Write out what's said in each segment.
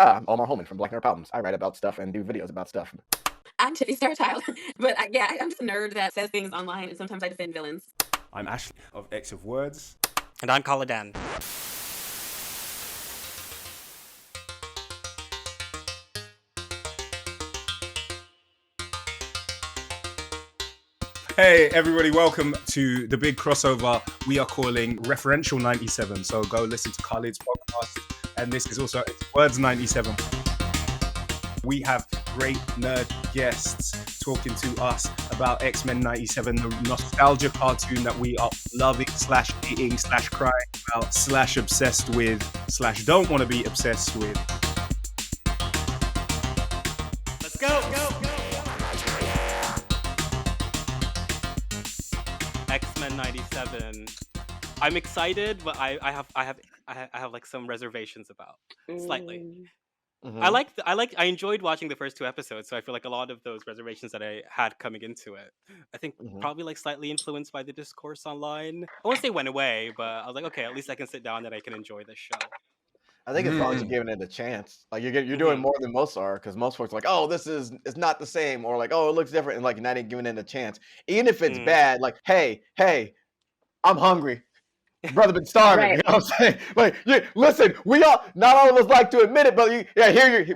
I'm Omar Holmon from Black Nerd Problems. I write about stuff and do videos about stuff. I'm Tiffie Starchild, but I'm just a nerd that says things online, and sometimes I defend villains. I'm Alleyne of X of Words. And I'm Khaliden. Hey everybody, welcome to the big crossover we are calling Referential 97. So go listen to Khalid's podcast, and this is also Words 97. We have great nerd guests talking to us about X-Men 97, the nostalgia cartoon that we are loving / hating / crying about / obsessed with / don't want to be obsessed with. Let's go. X-Men 97. I'm excited, but I have like some reservations about slightly. Mm-hmm. I enjoyed watching the first 2 episodes, so I feel like a lot of those reservations that I had coming into it, I think probably like slightly influenced by the discourse online. I won't say went away, but I was like, okay, at least I can sit down and I can enjoy this show. I think as long as you're giving it a chance, like you're doing more than most are, because most folks are like, oh, it's not the same, or like, oh, it looks different, and like you're not even giving it a chance, even if it's bad. Like, hey, I'm hungry. Brother been starving. Right. You know what I'm saying? Like, listen, not all of us like to admit it, but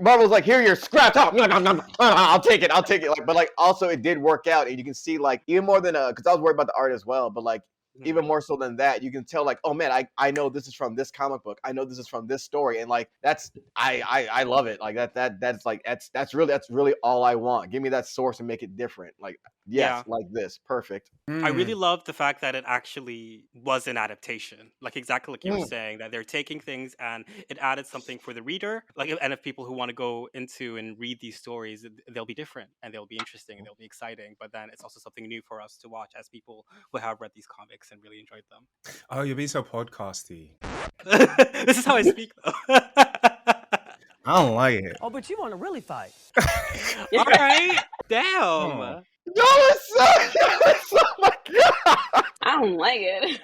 Marvel's like, here your scraps. I'll take it. Like, but like, also it did work out, and you can see like even more than because I was worried about the art as well, but like even more so than that, you can tell like, oh man, I know this is from this comic book. I know this is from this story, and like that's I love it. Like that's really all I want. Give me that source and make it different. Like like this, perfect. I really love the fact that it actually was an adaptation, like exactly like you were saying, that they're taking things and it added something for the reader. Like, and if people who want to go into and read these stories, they'll be different and they'll be interesting and they'll be exciting. But then it's also something new for us to watch as people who have read these comics and really enjoyed them. Oh, you're being so podcasty. This is how I speak, though. I don't like it. Oh, but you want to really fight. All right. Damn. Oh my god! I don't like it.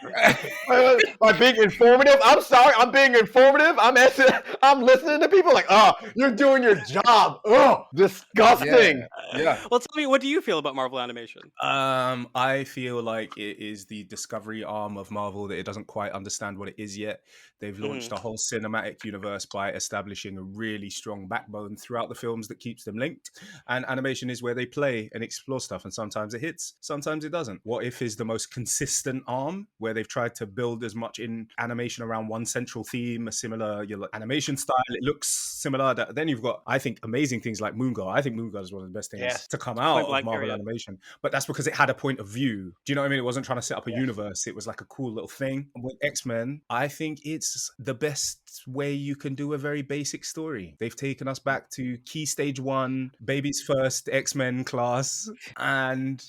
By being informative, I'm sorry. I'm being informative. I'm listening to people like, oh, you're doing your job. Oh, disgusting. Yeah. Well, tell me, what do you feel about Marvel animation? I feel like it is the discovery arm of Marvel that it doesn't quite understand what it is yet. They've launched a whole cinematic universe by establishing a really strong backbone throughout the films that keeps them linked. And animation is where they play and explore stuff. And sometimes it hits, sometimes it doesn't. What If is the most consistent arm where they've tried to build as much in animation around one central theme, a similar animation style. It looks similar. Then you've got, I think, amazing things like Moon Girl. I think Moon Girl is one of the best things to come out of Marvel animation. But that's because it had a point of view. Do you know what I mean? It wasn't trying to set up a universe. It was like a cool little thing. With X-Men, I think it's the best way you can do a very basic story. They've taken us back to Key Stage 1, baby's first X-Men class, and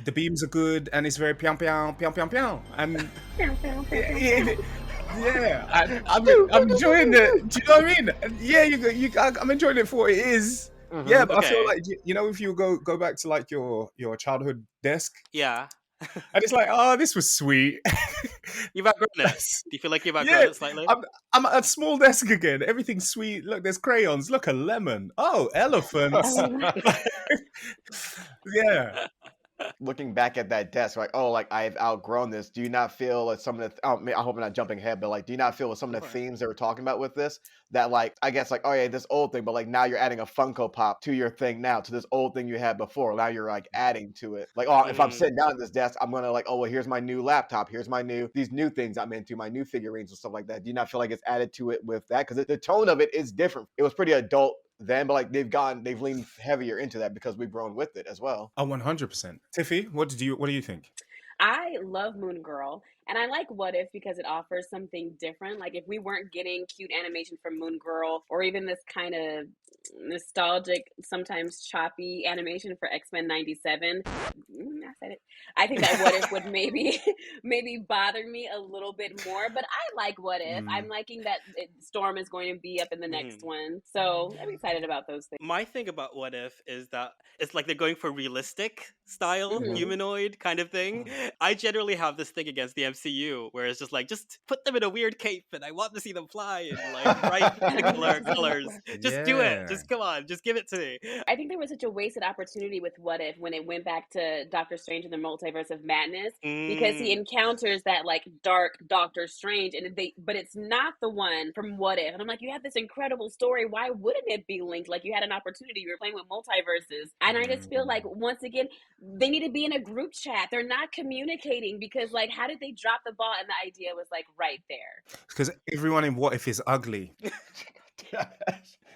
the beams are good, and it's very piang piang piang piang piang, and I'm enjoying it. Do you know what I mean? Yeah, I'm enjoying it for what it is. Yeah, but I feel like, if you go back to like your childhood desk, and it's like, oh, this was sweet. You've outgrown it. Do you feel like you've outgrown it slightly? I'm at a small desk again. Everything's sweet. Look, there's crayons. Look, a lemon. Oh, elephants. Yeah. Looking back at that desk, like, oh, like I've outgrown this. Do you not feel like some of the? I hope I'm not jumping ahead, but like, do you not feel with some of the themes they were talking about with this that, like, I guess, like, oh yeah, this old thing, but like now you're adding a Funko Pop to your thing now, to this old thing you had before. Now you're like adding to it. Like, oh, if I'm sitting down at this desk, I'm gonna like, oh well, here's my new laptop. Here's these new things I'm into, my new figurines and stuff like that. Do you not feel like it's added to it with that? Because the tone of it is different. It was pretty adult then, but like they've leaned heavier into that because we've grown with it as well. Oh, 100%. Tiffy, what do you think? I love Moon Girl, and I like What If because it offers something different. Like, if we weren't getting cute animation from Moon Girl, or even this kind of nostalgic, sometimes choppy animation for X-Men 97, I said it. I think that What If would maybe bother me a little bit more, but I like What If. I'm liking that Storm is going to be up in the next one, so I'm excited about those things. My thing about What If is that it's like they're going for realistic style humanoid kind of thing, I generally have this thing against the MCU where it's just like, just put them in a weird cape and I want to see them fly in like bright colors. Just do it. Yeah. Just come on. Just give it to me. I think there was such a wasted opportunity with What If when it went back to Doctor Strange and the Multiverse of Madness, because he encounters that like dark Doctor Strange, but it's not the one from What If. And I'm like, you had this incredible story. Why wouldn't it be linked? Like, you had an opportunity. You were playing with multiverses, and I just feel like once again they need to be in a group chat. They're not communicating because like, how did they drop the ball? And the idea was like right there. Because everyone in What If is ugly.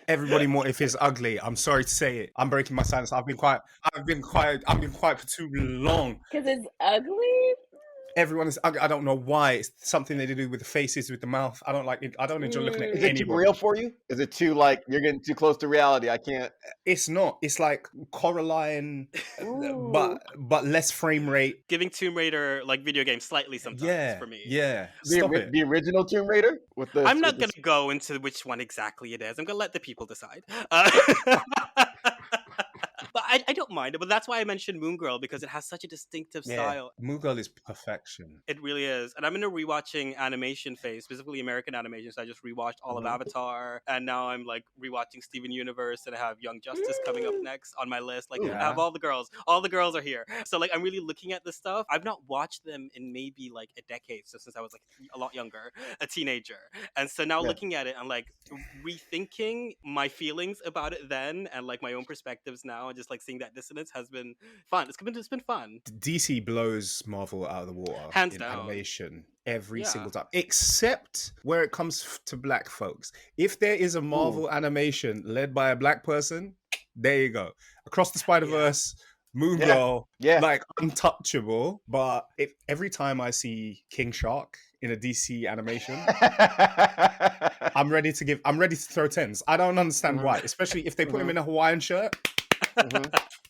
Everybody in What If is ugly. I'm sorry to say it. I'm breaking my silence. I've been quiet for too long. Because it's ugly. Everyone is ugly. I don't know why. It's something they do with the faces, with the mouth. I don't like it. I don't enjoy looking at Is anybody. it too real for you? Is it too like you're getting too close to reality? I can't. It's not. It's like Coraline, but less frame rate. Giving Tomb Raider like video games slightly sometimes for me. Yeah. Stop it. The original Tomb Raider with the. I'm not going to go into which one exactly it is. I'm going to let the people decide. But I don't mind it. But that's why I mentioned Moon Girl, because it has such a distinctive style. Moon Girl is perfection. It really is. And I'm in a rewatching animation phase, specifically American animation. So I just rewatched all of Avatar. And now I'm like rewatching Steven Universe, and I have Young Justice coming up next on my list. Like, I have all the girls. All the girls are here. So like, I'm really looking at this stuff. I've not watched them in maybe like a decade. So since I was like a lot younger, a teenager. And so now looking at it, I'm like rethinking my feelings about it then, and like my own perspectives now, and just like seeing that dissonance has been fun. It's been fun. DC blows Marvel out of the water hands in down. Animation every single time, except where it comes to black folks. If there is a Marvel animation led by a black person, there you go. Across the Spider-Verse, Moon Girl, like untouchable. But if every time I see King Shark in a DC animation, I'm ready to throw tens. I don't understand why, especially if they put him in a Hawaiian shirt.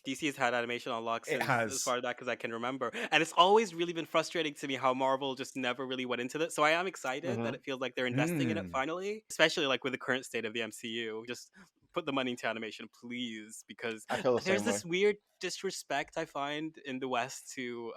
DC has had animation on lock since as far back as I can remember. And it's always really been frustrating to me how Marvel just never really went into it. So I am excited that it feels like they're investing in it finally, especially like with the current state of the MCU. Just put the money into animation, please, because there's this weird disrespect I find in the West to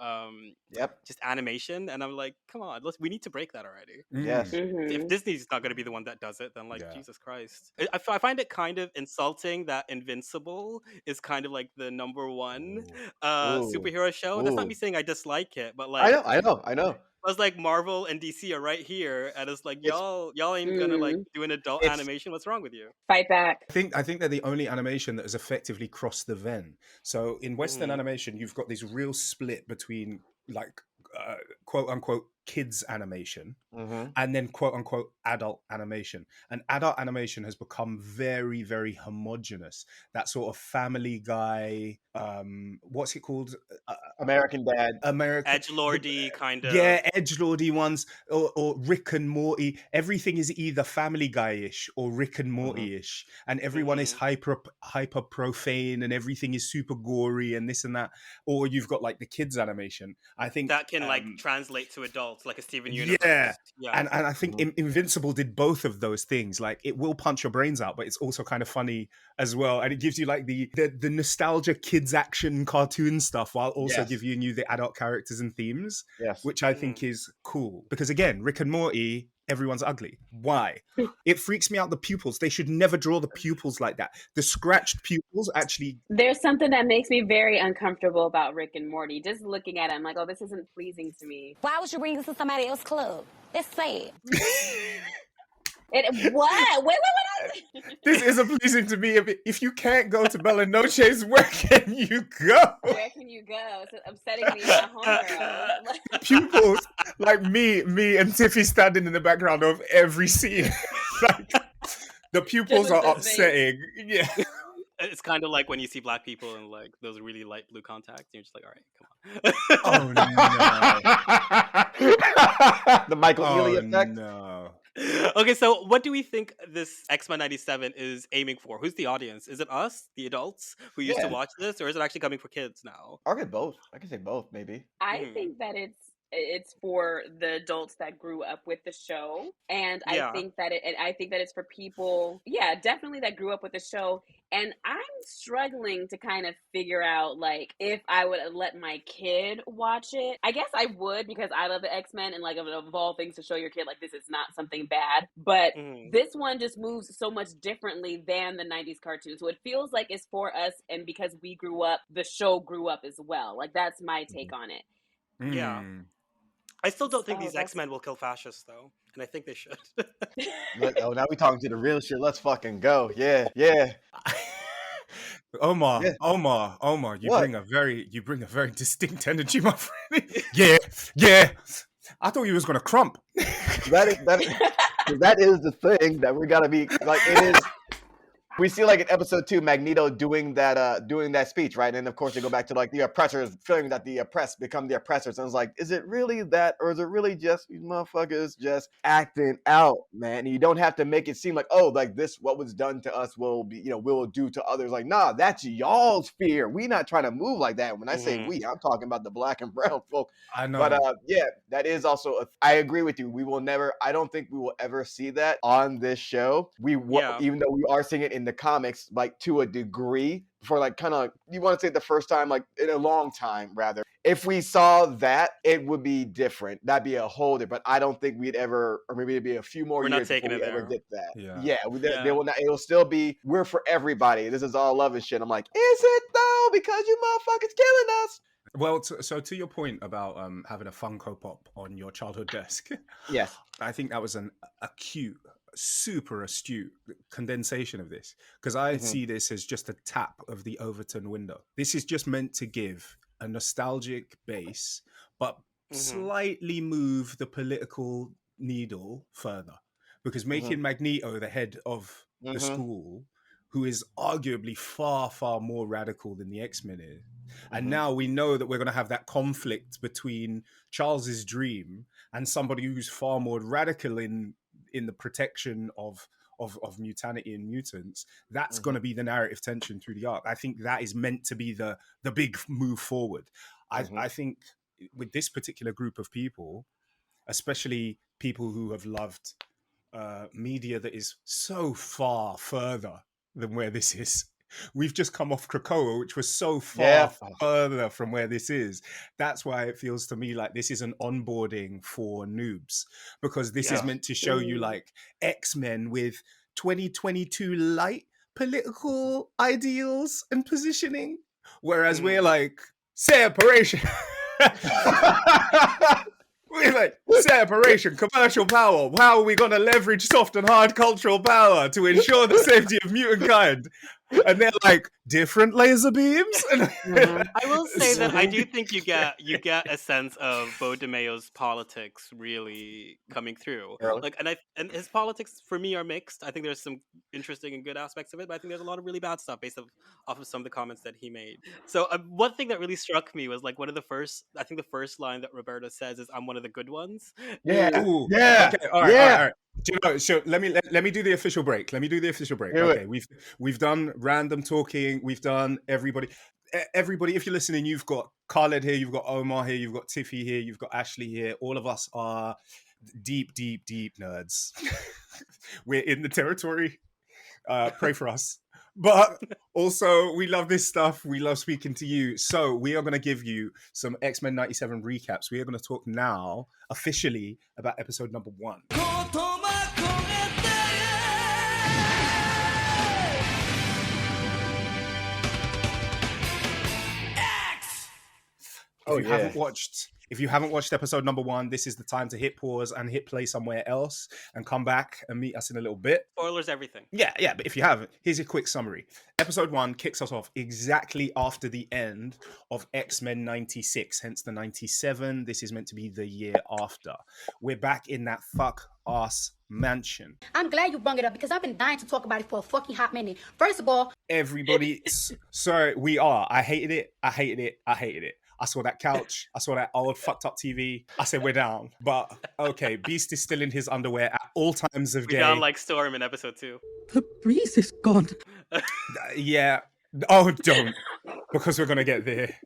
just animation, and I'm like, come on, we need to break that already. Yes. If Disney's not going to be the one that does it, then like Jesus Christ. I find it kind of insulting that Invincible is kind of like the number one superhero show. That's not me saying I dislike it, but like I know. I was like, Marvel and DC are right here, and it's like y'all ain't gonna like do an adult animation. What's wrong with you? Fight back. I think they're the only animation that has effectively crossed the Venn. So in Western animation, you've got this real split between like quote unquote kids animation and then quote unquote adult animation. And adult animation has become very, very homogenous. That sort of Family Guy, what's it called? American Dad. Edgelordy kind of. Yeah, edgelordy ones, or Rick and Morty. Everything is either Family Guy-ish or Rick and Morty-ish, and everyone is hyper profane, and everything is super gory and this and that. Or you've got like the kids animation. I think that can like translate to adults, like a Steven Universe. Yeah. And I think Invincible did both of those things. Like, it will punch your brains out, but it's also kind of funny as well, and it gives you like the nostalgia kids action cartoon stuff while also giving you the adult characters and themes, which I think is cool. Because again, Rick and Morty, everyone's ugly. Why? It freaks me out, the pupils. They should never draw the pupils like that. The scratched pupils actually... There's something that makes me very uncomfortable about Rick and Morty. Just looking at it, I'm like, oh, this isn't pleasing to me. Why would you bring this to somebody else's club? That's sad. What? Wait. This isn't pleasing to me. If you can't go to Bella Noche's, where can you go? Where can you go? It's upsetting me at home. Pupils, like me and Tiffie standing in the background of every scene. Like, the pupils are upsetting. Yeah. It's kind of like when you see black people in like those really light blue contacts, and you're just like, all right, come on. Oh no. The Michael Ealy effect. No. Okay, so what do we think this X-Men 97 is aiming for? Who's the audience? Is it us, the adults who used to watch this, or is it actually coming for kids now? I'll get both. I can say both, maybe. I think that it's for the adults that grew up with the show, and I think that it's for people, definitely that grew up with the show, And I'm struggling to kind of figure out, like, if I would let my kid watch it. I guess I would, because I love the X-Men, and like, of all things, to show your kid like this is not something bad. But this one just moves so much differently than the 90s cartoon. So it feels like it's for us, and because we grew up, the show grew up as well. Like, that's my take on it. Yeah. I still don't think Oh, these that's- X-Men will kill fascists, though, and I think they should. Oh, now we talking to the real shit. Let's fucking go. Yeah, yeah. Omar, Yeah. Omar, you What? bring a very distinct energy, my friend. yeah. I thought you was gonna crump. That is the thing that we gotta be like. It is. We see like in episode 2, Magneto doing that speech, right? And of course they go back to like the oppressors, feeling that the oppressed become the oppressors. And it's like, is it really that, or is it really just these motherfuckers just acting out, man? And you don't have to make it seem like, oh, like this, what was done to us will be, will do to others. Like, nah, that's y'all's fear. We not trying to move like that. When I say we, I'm talking about the black and brown folk. I know. But yeah, that is also. I agree with you. We will never. I don't think we will ever see that on this show. Even though we are seeing it in the comics, like to a degree, for like kind of, you want to say the first time, like in a long time, rather. If we saw that, it would be different. That'd be a whole different. But I don't think we'd ever, or maybe it'd be a few more years before we ever get that. They will not. It'll still be, we're for everybody. This is all love and shit. I'm like, is it though? Because you motherfuckers killing us. Well, so to your point about having a Funko Pop on your childhood desk, yes, I think that was an acute, super astute condensation of this, because I see this as just a tap of the Overton window. This is just meant to give a nostalgic base, but slightly move the political needle further, because making Magneto the head of the school, who is arguably far, far more radical than the X-Men is. And now we know that we're going to have that conflict between Charles's dream and somebody who's far more radical in the protection of mutanity and mutants. That's going to be the narrative tension through the arc. I think that is meant to be the big move forward. I think with this particular group of people, especially people who have loved media that is so far further than where this is. We've just come off Krakoa, which was so far further from where this is. That's why it feels to me like this is an onboarding for noobs, because this is meant to show you like X-Men with 2022 light political ideals and positioning, whereas we're like separation. We're like, separation, commercial power. How are we going to leverage soft and hard cultural power to ensure the safety of mutant kind? And they're like, different laser beams? I will say that I do think you get a sense of Beau DeMayo's politics really coming through. Like, and his politics for me are mixed. I think there's some interesting and good aspects of it, but I think there's a lot of really bad stuff based off of some of the comments that he made. So one thing that really struck me was like the first line that Roberta says is, "I'm one of the good ones." Yeah. Ooh, yeah. Okay. All right. Do you know, so let me do the official break. Okay, we've done random talking. We've done everybody. If you're listening, you've got Khaled here, you've got Omar here, you've got Tiffie here, you've got Ashley here. All of us are deep nerds. We're in the territory. Pray for us. But also, we love this stuff. We love speaking to you. So we are going to give you some X-Men 97 recaps. We are going to talk now officially about episode number 1. If you haven't watched episode number 1, this is the time to hit pause and hit play somewhere else and come back and meet us in a little bit. Spoilers, everything. Yeah, but if you haven't, here's a quick summary. Episode 1 kicks us off exactly after the end of X-Men 96, hence the 97. This is meant to be the year after. We're back in that fuck-ass mansion. I'm glad you brought it up because I've been dying to talk about it for a fucking hot minute. First of all, everybody, sorry, we are. I hated it. I saw that couch. I saw that old fucked up TV. I said, we're down. But okay, Beast is still in his underwear at all times of day. We down like Storm in episode 2. The breeze is gone. Yeah. Oh, don't. Because we're going to get there.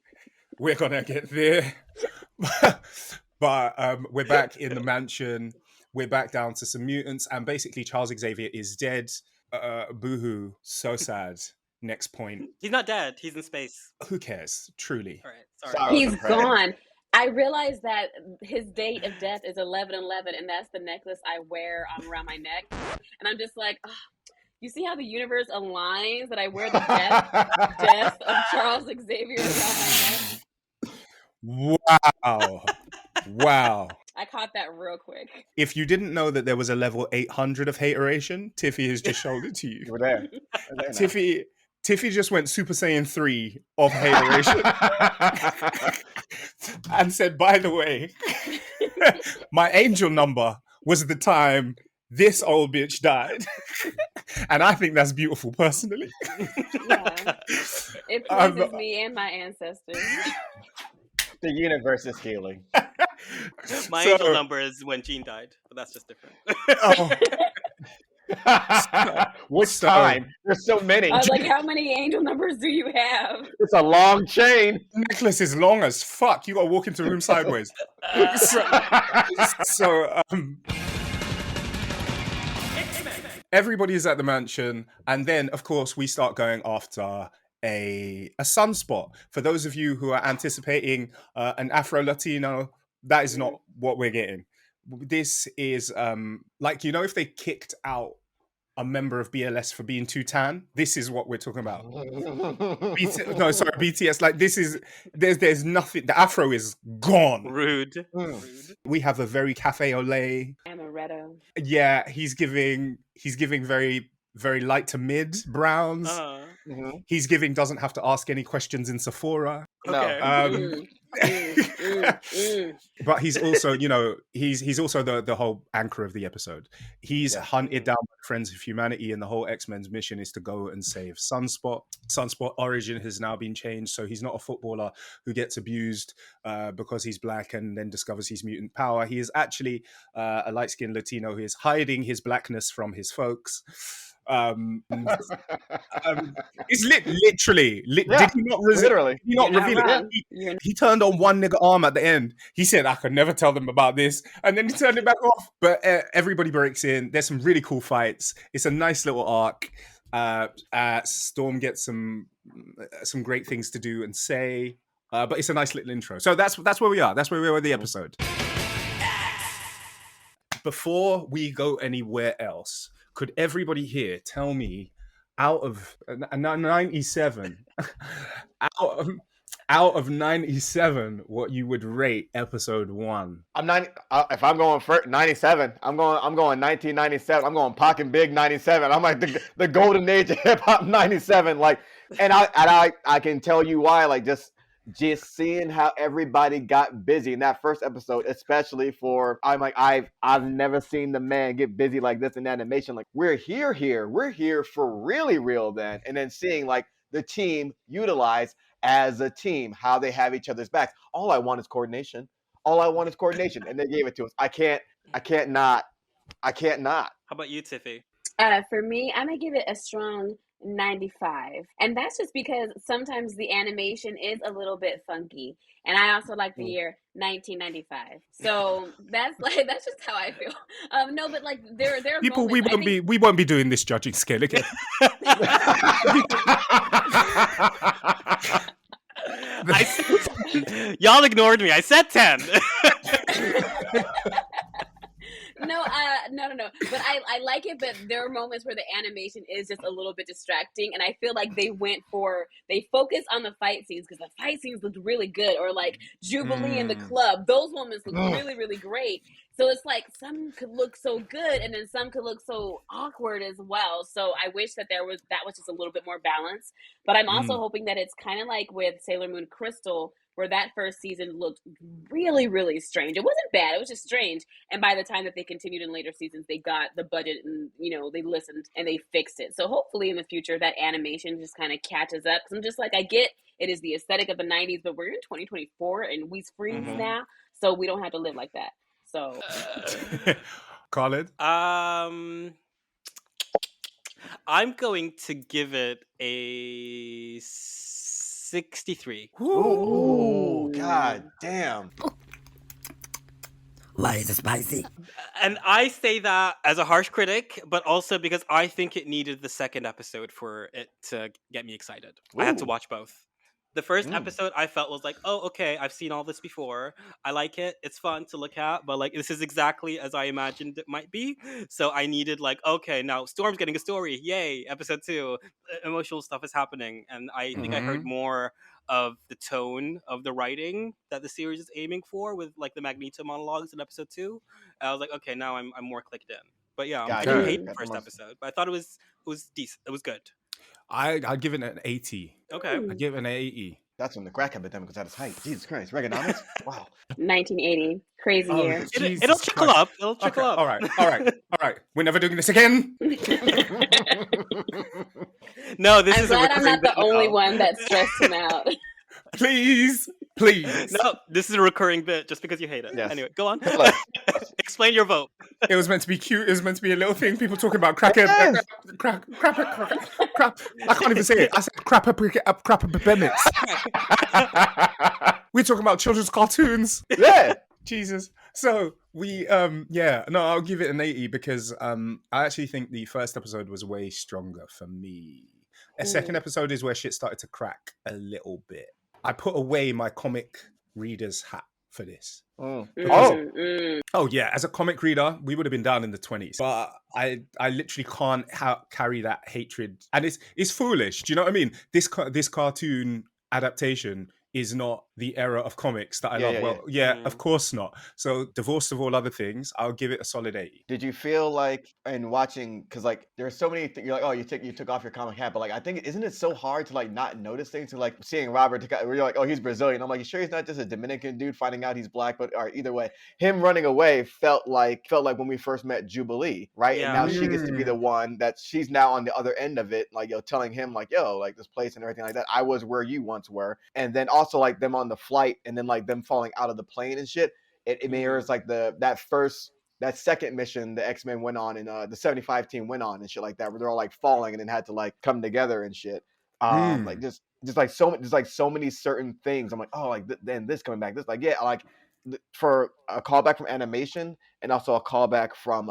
But we're back in the mansion. We're back down to some mutants. And basically, Charles Xavier is dead. Boohoo. So sad. next point. He's not dead. He's in space. Who cares? Truly. All right. Sorry. Sorry. He's gone. I realized that his date of death is 11/11, and that's the necklace I wear around my neck. And I'm just like, oh, you see how the universe aligns that I wear the death of Charles Xavier around my neck? Wow. Wow. I caught that real quick. If you didn't know that there was a level 800 of hateration, Tiffy has just showed it to you. You were there. Tiffy just went Super Saiyan 3 of hateration and said, by the way, my angel number was the time this old bitch died. And I think that's beautiful, personally. Yeah. It pleases me and my ancestors. The universe is healing. My angel number is when Jean died, but that's just different. Which time? There's so many. I was like, how many angel numbers do you have? It's a long chain. The necklace is long as fuck. You got to walk into the room sideways. Everybody is at the mansion, and then, of course, we start going after a Sunspot. For those of you who are anticipating an Afro-Latino, that is not what we're getting. This is like, you know, if they kicked out a member of BLS for being too tan, this is what we're talking about. BTS. Like, this is there's nothing. The Afro is gone. Rude. We have a very cafe au lait. Amaretto. Yeah, he's giving very, very light to mid browns. He's giving doesn't have to ask any questions in Sephora. Okay. But he's also, you know, he's also the whole anchor of the episode. He's hunted down by the Friends of Humanity, and the whole X-Men's mission is to go and save Sunspot. Sunspot origin has now been changed, so he's not a footballer who gets abused because he's black and then discovers his mutant power. He is actually a light-skinned Latino who is hiding his blackness from his folks. It's literally. Did he not literally? Did he not reveal it? He turned on one nigga arm at the end. He said, "I could never tell them about this," and then he turned it back off. But everybody breaks in. There's some really cool fights. It's a nice little arc. Storm gets some great things to do and say, but it's a nice little intro. So that's where we are. That's where we are with the episode. Before we go anywhere else, could everybody here tell me, out of 97, out of 97, what you would rate episode 1? I'm 90. If I'm going for 97, I'm going 1997. I'm going Pac and Big 97. I'm like the golden age of hip hop 97. Like, and I can tell you why. Like, just seeing how everybody got busy in that first episode, especially I'm like, I've never seen the man get busy like this in animation. Like, we're here for really real then. And then seeing like the team utilized as a team, how they have each other's backs. All I want is coordination. And they gave it to us. I can't not. How about you, Tiffy? For me, I'm gonna give it a strong 95, and that's just because sometimes the animation is a little bit funky, and I also like the year 1995. So that's just how I feel. No, but like there are People, moments, we won't be doing this judging scale again. Y'all ignored me. I said 10. No. But I like it, but there are moments where the animation is just a little bit distracting, and I feel like they focus on the fight scenes because the fight scenes looked really good, or like Jubilee in the club. Those moments look really, really great. So it's like some could look so good, and then some could look so awkward as well. So I wish that that was just a little bit more balanced. But I'm also hoping that it's kind of like with Sailor Moon Crystal, where that first season looked really, really strange. It wasn't bad. It was just strange. And by the time that they continued in later seasons, they got the budget and, you know, they listened and they fixed it. So hopefully in the future, that animation just kind of catches up. Because I'm just like, I get it is the aesthetic of the 90s, but we're in 2024 and we freeze now. So we don't have to live like that. So. Khalid? I'm going to give it a 63. Ooh, god damn. Why is it spicy? And I say that as a harsh critic, but also because I think it needed the second episode for it to get me excited. I had to Ooh. watch both. The first episode I felt was like, oh, okay, I've seen all this before. I like it. It's fun to look at, but like this is exactly as I imagined it might be. So I needed like, okay, now Storm's getting a story. Yay. Episode 2. Emotional stuff is happening. And I think I heard more of the tone of the writing that the series is aiming for with like the Magneto monologues in episode 2. I was like, okay, now I'm more clicked in. But yeah, I didn't hate the first episode, but I thought it was decent. It was good. I'd give it an 80. Okay. I'd give it an 80. That's when the crack epidemic was at its height. Jesus Christ, Reaganomics? Wow. 1980, crazy year. It'll trickle up. It'll trickle up. All right. We're never doing this again. No, this I'm is glad a I'm not the only one that stressed him out. Please. No, this is a recurring bit just because you hate it. Yes. Anyway, go on. Explain your vote. It was meant to be cute. It was meant to be a little thing. People talking about crap. I can't even say it. I said crap epidemics. We're talking about children's cartoons. Yeah. Jesus. So I'll give it an 80 because I actually think the first episode was way stronger for me. A second episode is where shit started to crack a little bit. I put away my comic reader's hat for this. Oh Yeah, as a comic reader, we would have been down in the 20s. But I literally can't carry that hatred. And it's foolish. Do you know what I mean? This cartoon adaptation is not the era of comics that I love. Of course not. So divorced of all other things, I'll give it a solid 80. Did you feel like in watching, because like there's so many things, you're like, oh, you took off your comic hat, but like I think isn't it so hard to like not notice things? To like seeing Robert, where you're like, oh, he's Brazilian. I'm like, you sure he's not just a Dominican dude finding out he's black? But either way, him running away felt like when we first met Jubilee, right? Yeah. And now she gets to be the one that she's now on the other end of it, like telling him like, yo, like this place and everything like that. I was where you once were, and then also like them on the flight, and then like them falling out of the plane and shit. It mirrors like that second mission the X-Men went on and the 75 team went on and shit like that, where they're all like falling and then had to like come together and shit. Like just like so many certain things. I'm like, oh, like then this coming back, this like like for a callback from animation and also a callback from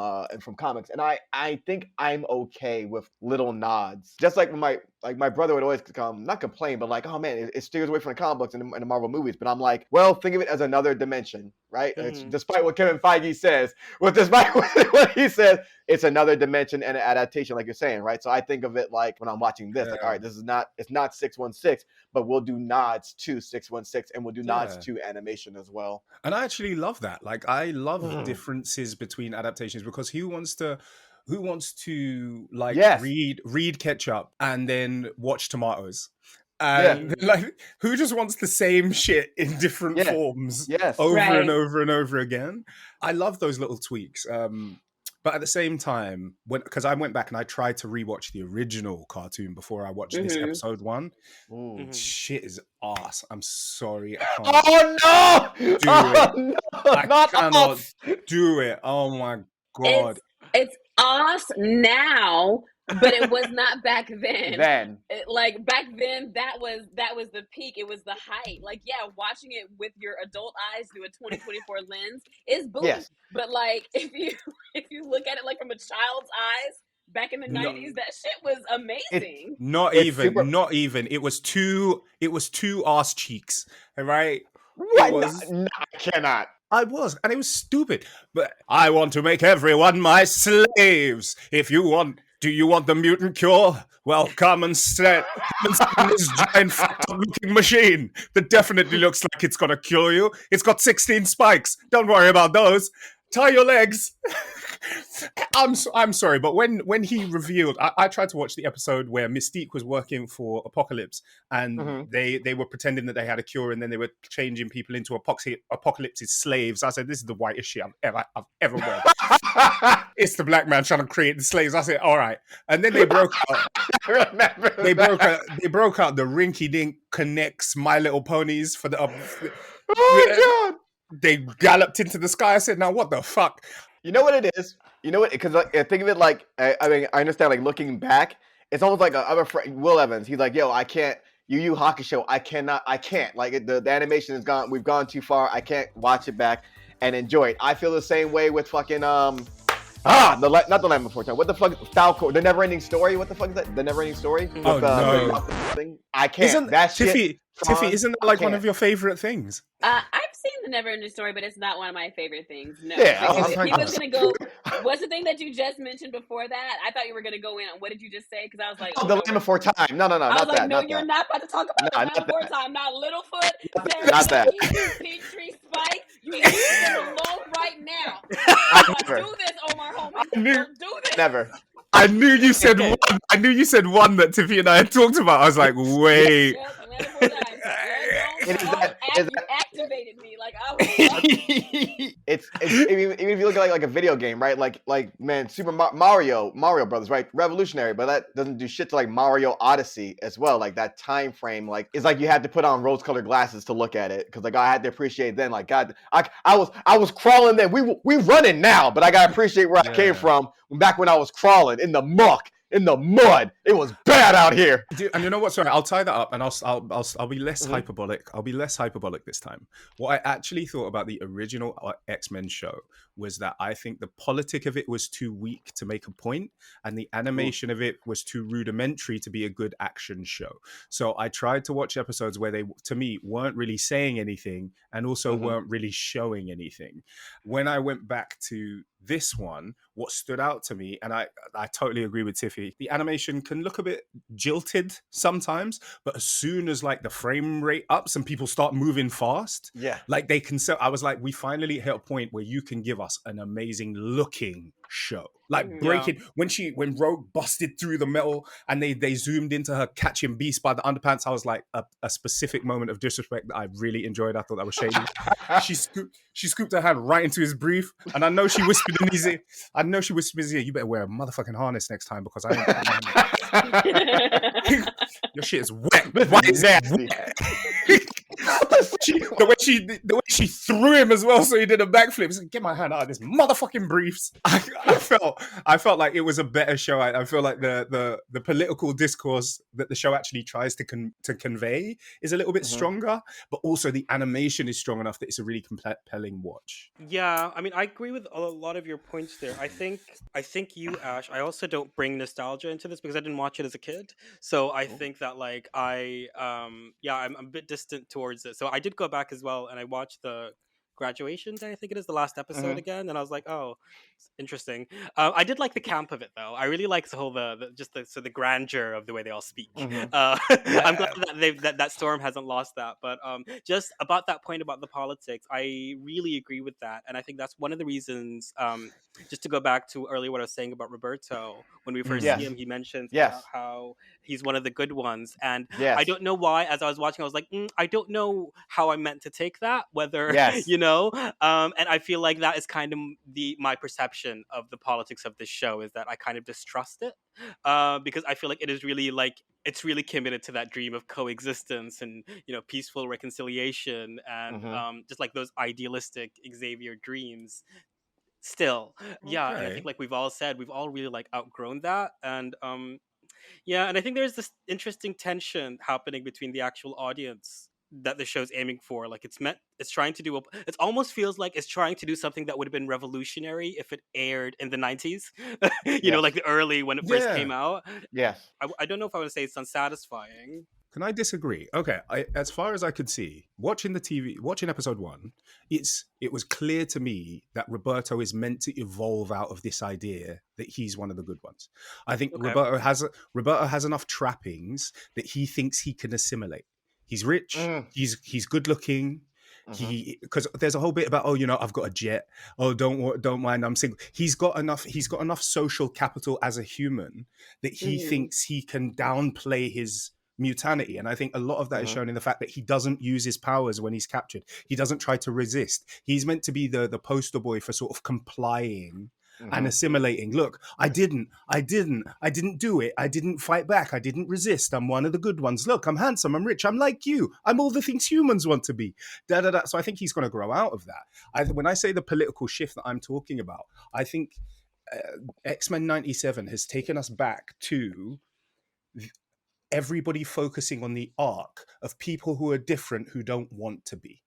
comics. And I think I'm okay with little nods. Just like my brother would always not complain, but like, oh man, it steers away from the comic books and the Marvel movies. But I'm like, well, think of it as another dimension, right? It's, despite what Kevin Feige says, despite what he says, it's another dimension and an adaptation, like you're saying, right? So I think of it like when I'm watching this, like, all right, it's not 616, but we'll do nods to 616 and we'll do nods to animation as well. And I actually love that. Like, I love differences between adaptations, because who wants to like read Ketchup and then watch Tomatoes? And like, who just wants the same shit in different forms over and over and over again? I love those little tweaks. But at the same time, because I went back and I tried to rewatch the original cartoon before I watched this episode 1. Shit is ass. I'm sorry. I cannot do it. Oh my God. It's ass now, but it was not back then. Like back then, that was the peak. It was the height. Like, watching it with your adult eyes through a 2024 lens is boom. Yes. But like, if you look at it like from a child's eyes back in the 90s, that shit was amazing. Not even. It was two ass cheeks. Right? No, I cannot. I was, and it was stupid. But I want to make everyone my slaves. Do you want the mutant cure? Well, come and stand in this giant looking machine that definitely looks like it's gonna cure you. It's got 16 spikes. Don't worry about those. Tie your legs. I'm sorry, but when he revealed, I tried to watch the episode where Mystique was working for Apocalypse, and they were pretending that they had a cure, and then they were changing people into Apocalypse's slaves. I said, this is the whitest shit I've ever read. It's the black man trying to create the slaves. I said, all right, and then they broke out. They broke out the Rinky Dink Connects My Little Ponies for the. Oh my God. They galloped into the sky. I said, now what the fuck? You know what it is? You know what? Because like, think of it like, I mean, I understand, like, looking back, it's almost like I'm a friend, Will Evans. He's like, yo, I can't, Yu Yu Hakusho, I can't. Like, the animation is gone. We've gone too far. I can't watch it back. and enjoy it. I feel the same way with fucking not the Land Before Time. What the fuck? The Never Ending Story. What the fuck is that? The Never Ending Story. With, Oh no! I can't. Isn't that shit? Tiffy, isn't that like one of your favorite things? I've seen the Never Ending Story, but it's not one of my favorite things. No. Yeah, Because if he was gonna go, what's the thing that you just mentioned before that? I thought you were gonna go in on what did you just say? Because I was like, The Land Before Time. No, I not was like, that. no, Not you're that. not about to talk about the Land Before Time. Not Littlefoot, Not that. Peachtree Spike. You need to leave them alone right now. Don't do this, Omar Holmon. Don't do this. Never. I knew you said one. I knew you said one that Tiffy and I had talked about. I was like, wait. You activated me like I was. It's even if you look at like a video game, right? Like man, Super Mario Brothers, right? Revolutionary, but that doesn't do shit to like Mario Odyssey as well. Like that time frame, like it's like you had to put on rose-colored glasses to look at it because like I had to appreciate then. Like God, I was crawling then. We running now, but I gotta appreciate where I came from back when I was crawling in the muck. In the mud, it was bad out here. Dude, and you know what? Sorry, I'll tie that up, and I'll be less hyperbolic. I'll be less hyperbolic this time. What I actually thought about the original X-Men show was that I think the politic of it was too weak to make a point, and the animation of it was too rudimentary to be a good action show. So I tried to watch episodes where they, to me, weren't really saying anything, and also weren't really showing anything. When I went back to this one, what stood out to me, and I totally agree with Tiffy, the animation can look a bit jilted sometimes, but as soon as like the frame rate ups and people start moving fast, like they can sell. I was like, we finally hit a point where you can give us an amazing looking show. Like breaking when Rogue busted through the metal and they zoomed into her catching Beast by the underpants. I was like a specific moment of disrespect that I really enjoyed. I thought that was shady. She scooped her hand right into his brief, and I know she whispered in his ear. You better wear a motherfucking harness next time because your shit is wet. It's nasty. The way she threw him as well, so he did a backflip. Like, get my hand out of this motherfucking briefs. I felt like it was a better show. I feel like the political discourse that the show actually tries to convey is a little bit stronger, but also the animation is strong enough that it's a really compelling watch. Yeah, I mean, I agree with a lot of your points there. I think you, Ash, I also don't bring nostalgia into this because I didn't watch it as a kid. So I think that like I'm a bit distant towards it. So I did go back as well and I watched the Graduation Day, I think it is, the last episode again, and I was like, oh, it's interesting. I did like the camp of it though. I really like the whole the grandeur of the way they all speak. I'm glad that that Storm hasn't lost that. But just about that point about the politics, I really agree with that, and I think that's one of the reasons. Just to go back to earlier what I was saying about Roberto, when we first see him, he mentions about how he's one of the good ones, and I don't know why. As I was watching, I was like, I don't know how I'm meant to take that. Whether and I feel like that is kind of my perception of the politics of this show is that I kind of distrust it because I feel like it is really like it's really committed to that dream of coexistence and peaceful reconciliation and just like those idealistic Xavier dreams. Still, and I think like we've all said, we've all really like outgrown that, and and I think there's this interesting tension happening between the actual audience that the show's aiming for. Like it almost feels like it's trying to do something that would have been revolutionary if it aired in the 90s, like the early when it first came out. I don't know if I would say it's unsatisfying. Can I disagree? Okay, as far as I could see, watching episode 1, it was clear to me that Roberto is meant to evolve out of this idea that he's one of the good ones. I think Roberto has enough trappings that he thinks he can assimilate. He's rich, he's good looking. Because there's a whole bit about I've got a jet, don't mind, I'm single. He's got enough social capital as a human that he thinks he can downplay his mutanity, and I think a lot of that is shown in the fact that he doesn't use his powers when he's captured. He doesn't try to resist. He's meant to be the poster boy for sort of complying and assimilating. Look, I didn't do it. I didn't fight back. I didn't resist. I'm one of the good ones. Look, I'm handsome. I'm rich. I'm like you. I'm all the things humans want to be. So I think he's going to grow out of that. When I say the political shift that I'm talking about, I think X-Men 97 has taken us back to everybody focusing on the arc of people who are different, who don't want to be.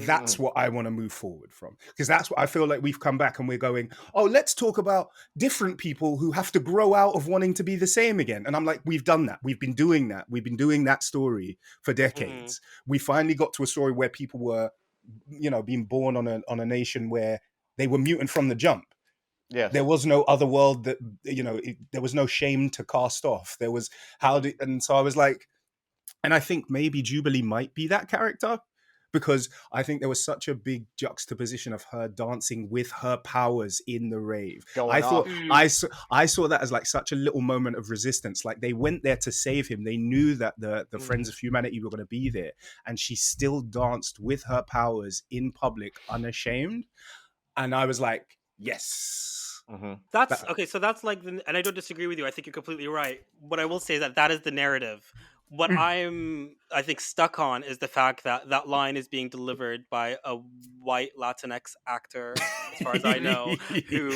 That's what I want to move forward from, because that's what I feel like we've come back and we're going, oh, let's talk about different people who have to grow out of wanting to be the same again. And I'm like, we've done that. We've been doing that. We've been doing that story for decades. We finally got to a story where people were, being born on a nation where they were mutant from the jump. Yes. There was no other world that, there was no shame to cast off. There was and so I was like, and I think maybe Jubilee might be that character, because I think there was such a big juxtaposition of her dancing with her powers in the rave. I saw that as like such a little moment of resistance. Like they went there to save him. They knew that the Friends of Humanity were going to be there, and she still danced with her powers in public, unashamed. And I was like, yes. That's okay. So that's like, and I don't disagree with you. I think you're completely right. What I will say is that is the narrative. What I think, stuck on is the fact that that line is being delivered by a white Latinx actor, as far as I know, who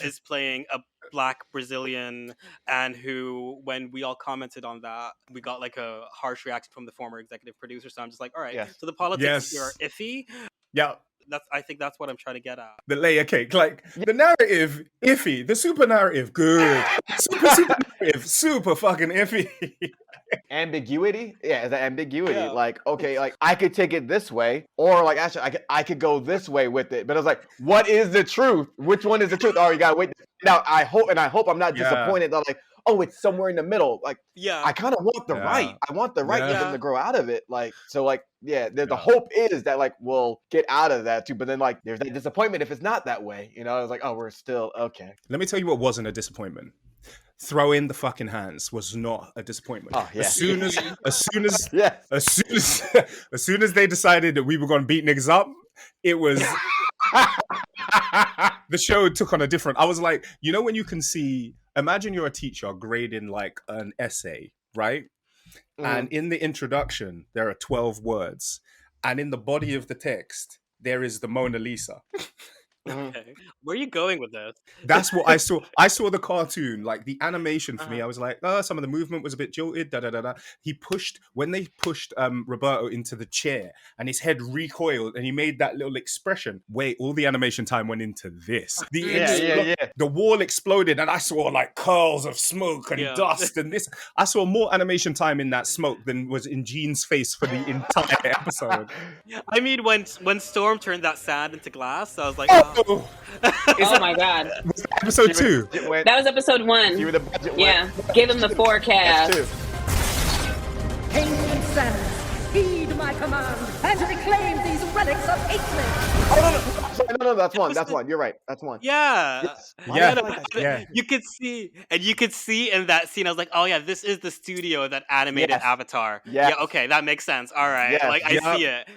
is playing a Black Brazilian, and who, when we all commented on that, we got like a harsh reaction from the former executive producer. So I'm just like, all right, so the politics here are iffy. Yeah. I think that's what I'm trying to get at. The layer cake, like the narrative, iffy. The super narrative, good. Super narrative, super fucking iffy. Ambiguity, is that ambiguity? Like, okay, like I could take it this way, or like actually, I could go this way with it. But it's like, what is the truth? Which one is the truth? Oh, you gotta wait. Now, I hope I'm not disappointed that like, oh, it's somewhere in the middle. Like, I kind of want the right. I want the right for them to grow out of it. Like, so like, the hope is that like we'll get out of that too. But then like, there's that disappointment if it's not that way. I was like, oh, we're still okay. Let me tell you what wasn't a disappointment. Throw in the fucking hands was not a disappointment. Oh, yeah. As soon as they decided that we were going to beat niggas up, it was the show took on a different. I was like, when you can see, imagine you're a teacher grading like an essay, right? And in the introduction there are 12 words, and in the body of the text there is the Mona Lisa. Okay. Where are you going with this? That's what I saw. I saw the cartoon, like the animation for me. I was like, some of the movement was a bit jolted. When they pushed Roberto into the chair and his head recoiled and he made that little expression. Wait, all the animation time went into this. The wall exploded and I saw like curls of smoke and dust and this. I saw more animation time in that smoke than was in Jean's face for the entire episode. I mean, when Storm turned that sand into glass, I was like, oh my god. Was that episode 2? That was episode 1. Give him the forecast. Kingdom Sand, heed my command and reclaim these relics of hatred. No, that's one. You're right. That's one. Yeah. Yeah. You could see in that scene, I was like, oh yeah, this is the studio that animated Avatar. Yeah, okay, that makes sense. All right. I see it.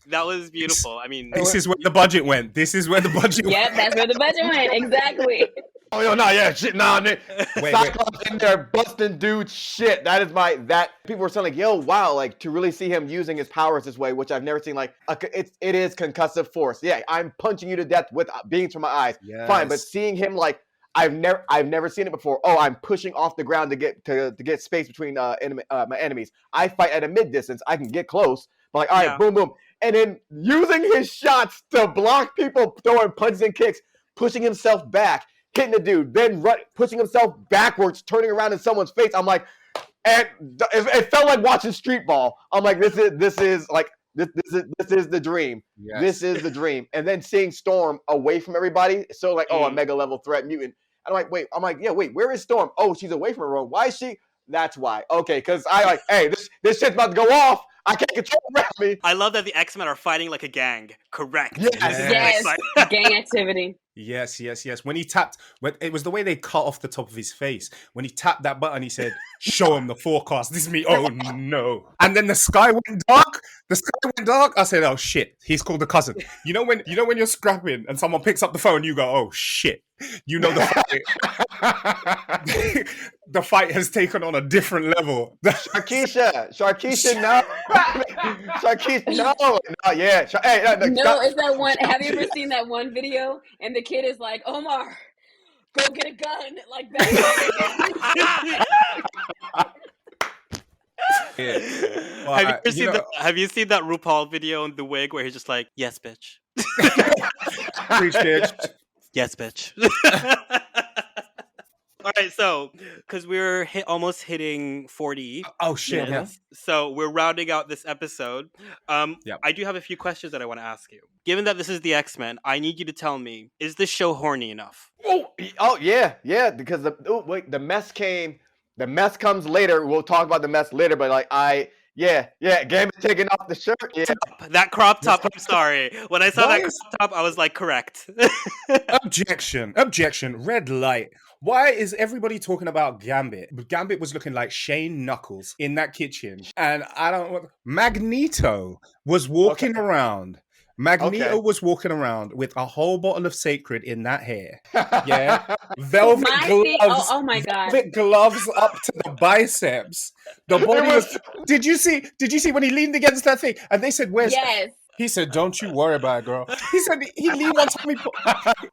That was beautiful. I mean, this is where the budget went. That's where the budget went. Exactly. Oh no, shit, Cyclops in there busting dudes shit. That is people were saying like, yo, wow, like to really see him using his powers this way, which I've never seen. Like, it is concussive force. Yeah, I'm punching you to death with beams from my eyes. Yes. Fine, but seeing him like, I've never seen it before. Oh, I'm pushing off the ground to get space between my enemies. I fight at a mid distance. I can get close, but like, all right, boom, boom. And then using his shots to block people throwing punches and kicks, pushing himself back, hitting the dude, then pushing himself backwards, turning around in someone's face. I'm like, and it felt like watching Street Ball. I'm like, this is the dream. Yes. This is the dream. And then seeing Storm away from everybody, so like, a mega level threat mutant. And I'm like, where is Storm? Oh, she's away from her. Why is she? That's why. Okay, because hey, this shit's about to go off. I can't control me. I love that the X-Men are fighting like a gang. Correct. Yes. Gang activity. Yes. When he tapped, it was the way they cut off the top of his face. When he tapped that button, he said, "Show him the forecast." This is me. Oh no! And then the sky went dark. I said, "Oh shit!" He's called a cousin. You know when you're scrapping and someone picks up the phone, you go, "Oh shit!" You know the fight. The fight has taken on a different level. Sharkeisha, no. Sharkeisha, no. Yeah. No, it's that one. Have you ever seen that one video? And the kid is like, Omar, go get a gun. Like that. Yeah. Well, Have you seen that RuPaul video on the wig where he's just like, yes, bitch. Preach, bitch. Yes, bitch. All right, so because we're almost hitting 40 Oh shit! minutes, so we're rounding out this episode. Yep. I do have a few questions that I want to ask you. Given that this is the X-Men, I need you to tell me: is this show horny enough? Oh yeah. Because the mess came. The mess comes later. We'll talk about the mess later. But Gambit taking off the shirt. Yeah, that crop top. I'm sorry. When I saw that crop top, I was like, correct. Objection. Red light. Why is everybody talking about Gambit? Gambit was looking like Shane Knuckles in that kitchen. And Magneto was walking around. Magneto was walking around with a whole bottle of Sacred in that hair. Yeah. Velvet gloves. Oh my God. Velvet gloves up to the biceps. The body was... Did you see when he leaned against that thing? And they said, where's... Yes. He said, don't you worry about it, girl. He said, he leaned on top of me.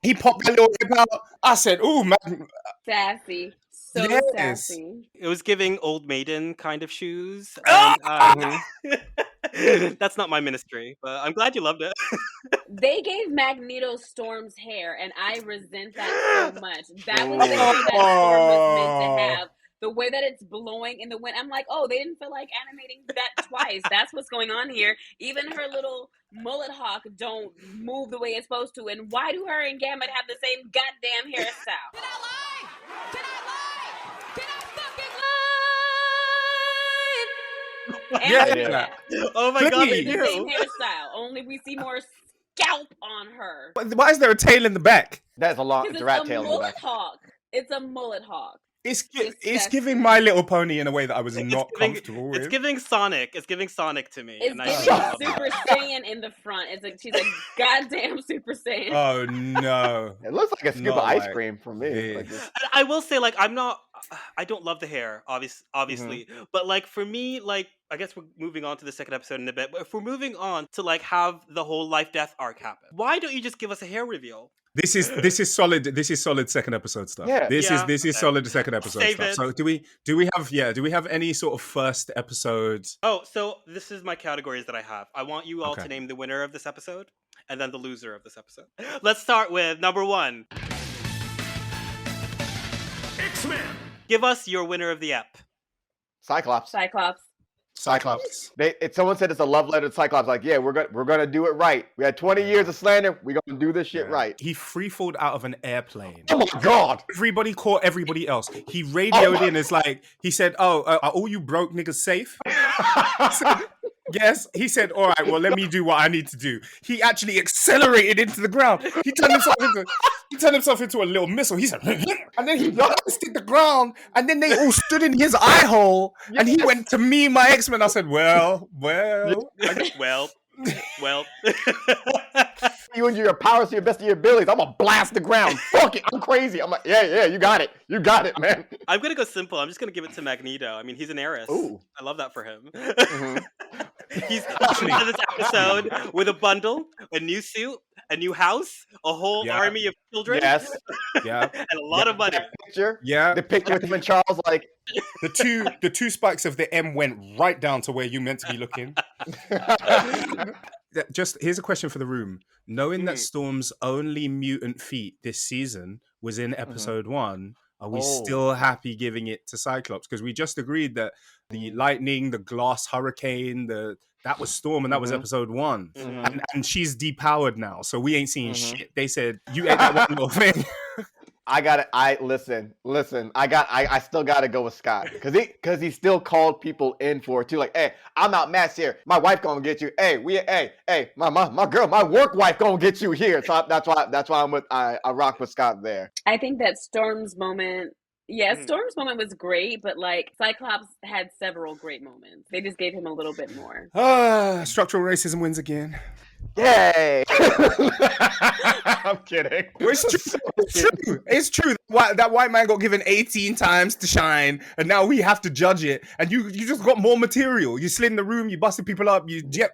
He popped that little hip out. I said, ooh, man. Sassy. So sassy. It was giving Old Maiden kind of shoes. And, that's not my ministry, but I'm glad you loved it. They gave Magneto Storm's hair, and I resent that so much. That was the hair that Storm was meant to have. The way that it's blowing in the wind, I'm like, oh, they didn't feel like animating that twice. That's what's going on here. Even her little mullet hawk don't move the way it's supposed to. And why do her and Gambit have the same goddamn hairstyle? Can I lie? Can I lie? Can I fucking lie? And Oh my God, they the do. same hairstyle. Only we see more scalp on her. Why is there a tail in the back? That's a long rat tail in the back. Hawk. It's a mullet hawk. It's giving My Little Pony in a way that I was not comfortable with. It's giving Sonic. It's giving Sonic to me. It's giving Super Saiyan in the front. It's like she's a goddamn Super Saiyan. Oh no! It looks like a scoop of ice cream for me. Like I will say, like, I don't love the hair, obviously, but like for me, like I guess we're moving on to the second episode in a bit. But if we're moving on to like have the whole life-death arc happen, why don't you just give us a hair reveal? This is solid. This is solid second episode stuff. Yeah. This is solid second episode Save stuff. it. So do we have any sort of first episodes? Oh, so this is my categories that I have. I want you all to name the winner of this episode and then the loser of this episode. Let's start with number 1. X-Men. Give us your winner of the ep. Cyclops. Someone said it's a love letter to Cyclops. Like, yeah, we're gonna do it right. We had 20 years of slander. We're gonna do this shit right. He free-falled out of an airplane. Oh my God! Everybody caught everybody else. He radioed in. It's like he said, "Oh, are all you broke niggas safe?" Yes. He said, "All right, well, let me do what I need to do." He actually accelerated into the ground. He turned himself into a little missile. He said, and then he blasted the ground. And then they all stood in his eye hole. Yes. And he went to me, my X-Men. I said, well. You and your powers to your best of your abilities. I'm gonna blast the ground. Fuck it. I'm crazy. I'm like, yeah, you got it. You got it, man. I'm gonna go simple. I'm just gonna give it to Magneto. I mean, he's an heiress. Ooh. I love that for him. He's coming to this episode with a bundle, a new suit, a new house, a whole army of children. Yes. Yeah. And a lot of money. Picture. Yeah. The picture with him and Charles, like the two spikes of the M went right down to where you meant to be looking. Just here's a question for the room. Knowing that Storm's only mutant feat this season was in episode 1, are we still happy giving it to Cyclops? Because we just agreed that the lightning, the glass hurricane, that was Storm, and that was episode 1. And she's depowered now, so we ain't seeing shit. They said, you ate that one little thing. Listen. I still gotta go with Scott because he still called people in for it too. Like, hey, I'm out Matt's here. My wife gonna get you. Hey, my girl, my work wife gonna get you here. So that's why I rock with Scott there. I think that Storm's moment. Yeah, Storm's moment was great, but like Cyclops had several great moments. They just gave him a little bit more. Structural racism wins again. Yay! I'm kidding. It's true. It's true. That white man got given 18 times to shine, and now we have to judge it. And you just got more material. You slid in the room, you busted people up, you jet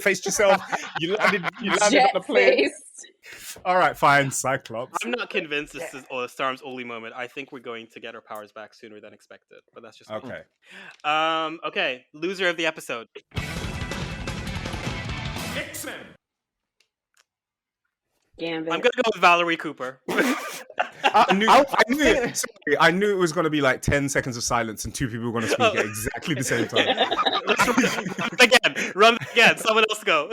faced yourself, you landed on the plane. All right, fine, Cyclops. I'm not convinced this is Storm's only moment. I think we're going to get our powers back sooner than expected, but that's just me. Okay. Okay, loser of the episode. X-Men. Gambit. I'm gonna go with Valerie Cooper. I knew it was going to be like 10 seconds of silence and two people were going to speak at exactly the same time. Run again. Someone else go.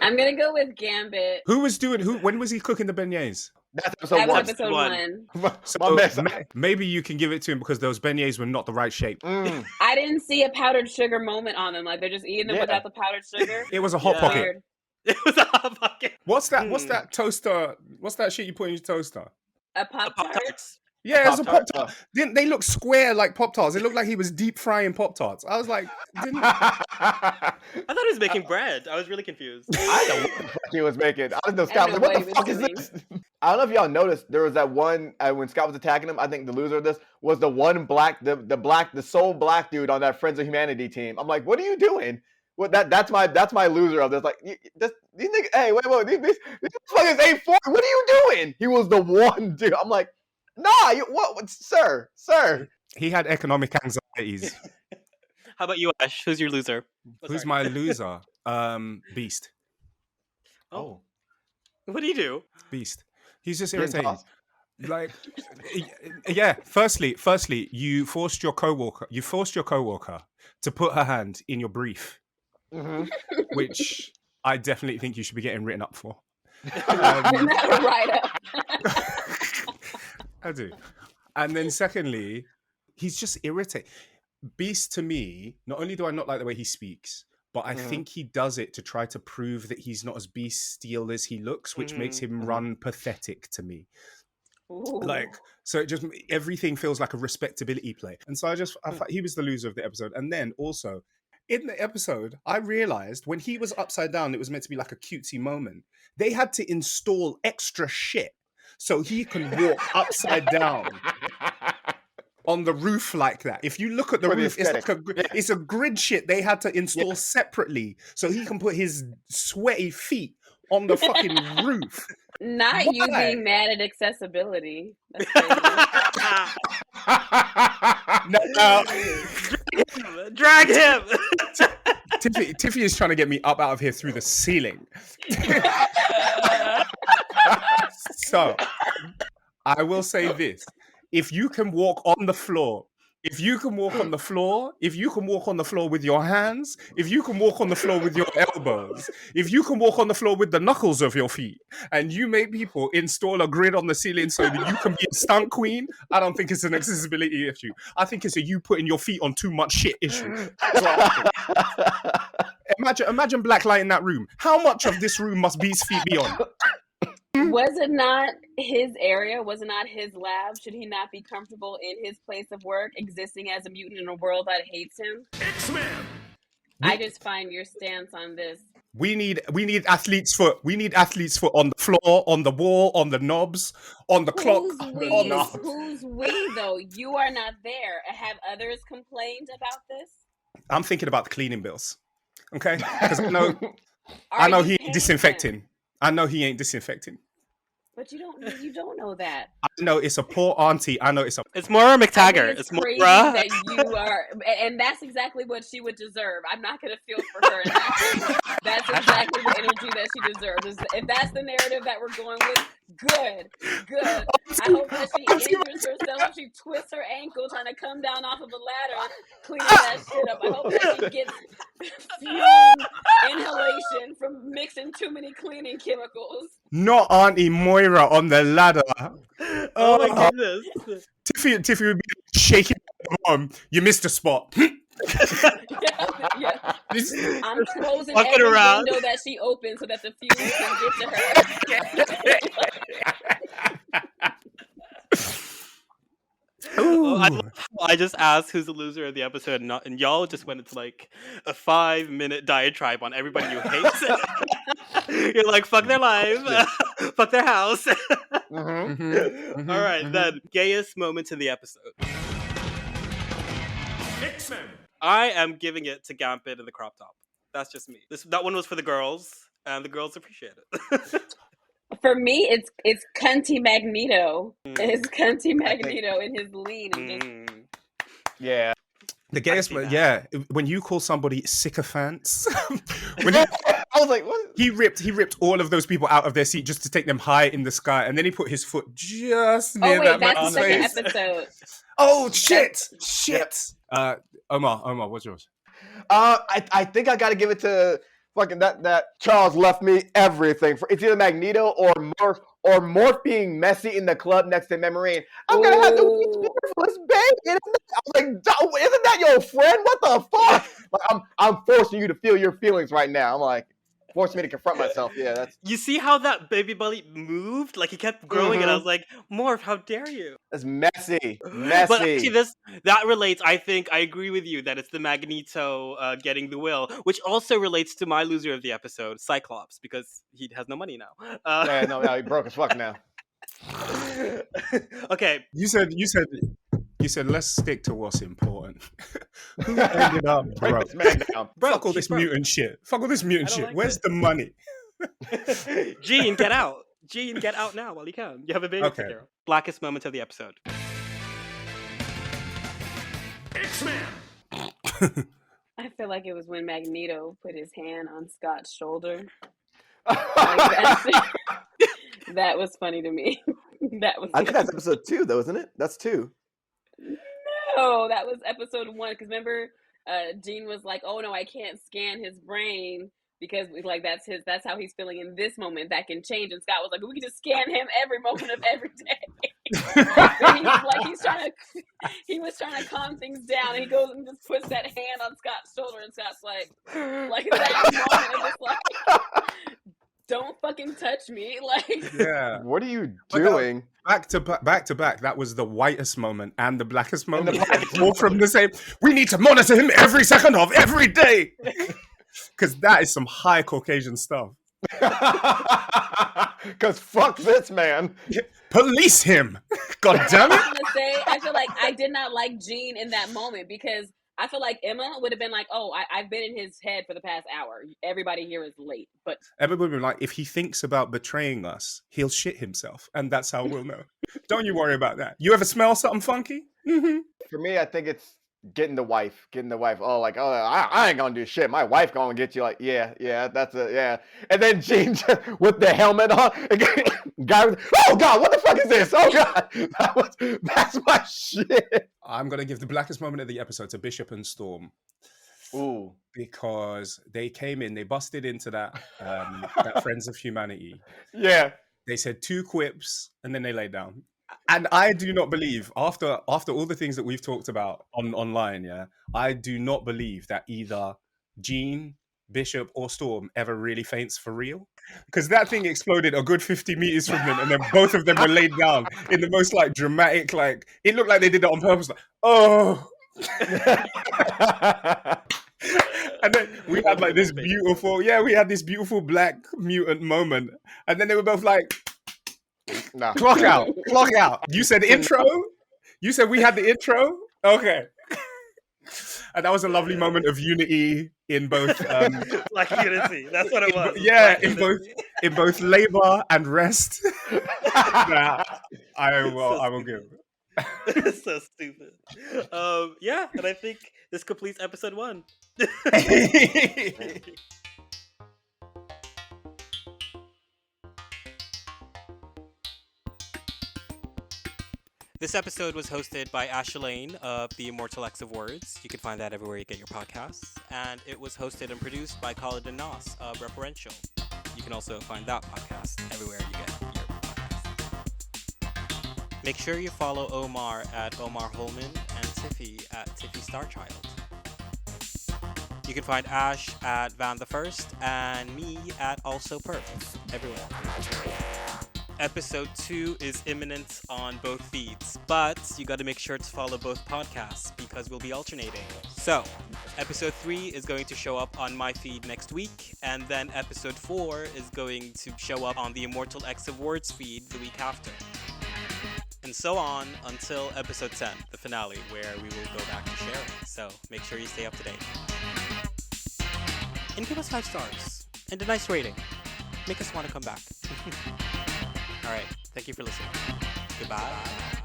I'm gonna go with Gambit. When was he cooking the beignets? That's That was episode one. episode 1. So maybe you can give it to him because those beignets were not the right shape. I didn't see a powdered sugar moment on them. Like they're just eating them without the powdered sugar. It was a hot pocket. Weird. It was a hot pocket. What's that toaster? What's that shit you put in your toaster? A Pop-Tart? Yeah, it was a Pop-Tart. Didn't they look square like Pop-Tarts? It looked like he was deep frying Pop-Tarts. I was like, I thought he was making bread. I was really confused. I don't know what the fuck he was making. I don't know, Scott. What the fuck is this? I don't know if y'all noticed. There was that one when Scott was attacking him. I think the loser of this was the one black, the sole black dude on that Friends of Humanity team. I'm like, what are you doing? What that's my loser of this. Like, these niggas. Hey, wait, these fuckers ain't for. What are you doing? He was the one dude. I'm like, nah, what, sir? he had economic anxieties. How about you, Ash? Who's your loser? Who's my loser? Beast. Oh. What do you do? Beast. He's just irritating. Like, yeah. Firstly, you forced your coworker to put her hand in your brief, which I definitely think you should be getting written up for. Right up. I do. And then secondly, he's just irritating. Beast to me, not only do I not like the way he speaks, but I think he does it to try to prove that he's not as bestial as he looks, which makes him run pathetic to me. Ooh. Like, so it just, everything feels like a respectability play. And so I thought he was the loser of the episode. And then also in the episode, I realized when he was upside down, it was meant to be like a cutesy moment. They had to install extra shit so he can walk upside down on the roof like that. If you look at the roof, it's a grid shit they had to install separately so he can put his sweaty feet on the fucking roof. Not you being mad at accessibility. That's crazy. No. Drag him! Tiffie is trying to get me up out of here through the ceiling. So, I will say this. If you can walk on the floor, if you can walk on the floor with your hands, if you can walk on the floor with your elbows, if you can walk on the floor with the knuckles of your feet, and you make people install a grid on the ceiling so that you can be a stunt queen, I don't think it's an accessibility issue. I think it's a you putting your feet on too much shit issue. Imagine Black Light in that room. How much of this room must Beast's feet be on? Was it not his area? Was it not his lab? Should he not be comfortable in his place of work, existing as a mutant in a world that hates him? X-Men. I just find your stance on this. We need athlete's foot. We need athlete's foot on the floor, on the wall, on the knobs, on the clock. Who's we though? You are not there. Have others complained about this? I'm thinking about the cleaning bills. Okay? Because I know he ain't disinfecting. I know he ain't disinfecting. But you don't know that. I know it's a poor auntie. It's Maura McTaggart. It's crazy Maura. that you are, and that's exactly what she would deserve. I'm not going to feel for her. That's exactly the energy that she deserves. If that's the narrative that we're going with, good. I hope that she injures herself. She twists her ankle trying to come down off of a ladder, cleaning that shit up. I hope that she gets fume inhalation from mixing too many cleaning chemicals. Not Auntie Moira on the ladder. Oh my goodness. Tiffie would be shaking her arm. You missed a spot. Yeah. I'm closing Walking every around. window that she opens so that the fumes can get to her. I just asked who's the loser of the episode, and y'all just went into like a 5-minute diatribe on everybody you hate. You're like, fuck their life, fuck their house. Mm-hmm. All right, then gayest moment in the episode. X-Men. I am giving it to Gambit and the crop top. That's just me. That one was for the girls, and the girls appreciate it. For me, it's Cunty Magneto. It's Cunty Magneto in his lean. And just... Yeah. The gayest, when you call somebody sycophants, I was like, what? He ripped all of those people out of their seat just to take them high in the sky, and then he put his foot just near that man's face. That's the second episode. Oh shit! Omar, what's yours? I think I got to give it to fucking that Charles left me everything. It's either Magneto or Morph being messy in the club next to Memory. I'm gonna have to worthless baby. I was like, isn't that your friend? What the fuck? Like, I'm forcing you to feel your feelings right now. I'm like, forcing me to confront myself. Yeah, that's. You see how that baby belly moved? Like, he kept growing, and I was like, Morph, how dare you? It's messy. But actually, that relates. I think I agree with you that it's the Magneto getting the will, which also relates to my loser of the episode, Cyclops, because he has no money now. No, he broke as fuck now. Okay, you said let's stick to what's important. Who ended up broke? Fuck all this mutant shit. Like Where's the money? Gene, get out. Gene, get out now while you can. You have a baby to take care of. Blackest moment of the episode. X-Men. I feel like it was when Magneto put his hand on Scott's shoulder. That was funny to me. I think that's episode 2, though, isn't it? That's 2. No, that was episode 1. Because remember, Gene was like, "Oh no, I can't scan his brain because like that's how he's feeling in this moment. That can change." And Scott was like, "We can just scan him every moment of every day." He was trying to calm things down, and he goes and just puts that hand on Scott's shoulder, and Scott's like that moment, and just like, don't fucking touch me. Like, yeah. What are you doing? Back to back. That was the whitest moment and the blackest moment. All from the same. We need to monitor him every second of every day. Because that is some high Caucasian stuff. Because fuck this man. Police him. God damn it. I feel like I did not like Gene in that moment because I feel like Emma would have been like, "Oh, I've been in his head for the past hour. Everybody here is late." But Emma would have been like, if he thinks about betraying us, he'll shit himself. And that's how we'll know. Don't you worry about that. You ever smell something funky? Mm-hmm. For me, I think it's getting the wife. Oh, like, I ain't gonna do shit. My wife gonna get you. Like, yeah, that's it. Yeah. And then Gene just, with the helmet on, guy was, oh God, what the fuck is this? Oh God, that's my shit. I'm gonna give the blackest moment of the episode to Bishop and Storm. Ooh, because they came in, they busted into that that Friends of Humanity. Yeah. They said 2 quips and then they laid down. And I do not believe, after all the things that we've talked about online, I do not believe that either Gene, Bishop, or Storm ever really faints for real. Because that thing exploded a good 50 meters from them, and then both of them were laid down in the most like dramatic, like it looked like they did it on purpose. Like, oh. And then we had like this beautiful black mutant moment, and then they were both like, nah. Clock out. You said intro? You said we had the intro? Okay. And that was a lovely moment of unity in both like unity. That's what it was. Yeah, in both labor and rest. I will give. It's so stupid. Yeah, and I think this completes episode 1. This episode was hosted by Alleyne of the Immortal X of Words. You can find that everywhere you get your podcasts. And it was hosted and produced by Khaliden Nas of Referential. You can also find that podcast everywhere you get your podcasts. Make sure you follow Omar at Omar Holmon and Tiffie at Tiffie Starchild. You can find Ash at Van the First and me at Also Perf everywhere. Episode 2 is imminent on both feeds, but you gotta make sure to follow both podcasts because we'll be alternating. So, episode 3 is going to show up on my feed next week, and then episode 4 is going to show up on the Immortal X of Words feed the week after. And so on until episode 10, the finale, where we will go back to sharing. So, make sure you stay up to date. And give us 5 stars and a nice rating. Make us want to come back. All right. Thank you for listening. Goodbye.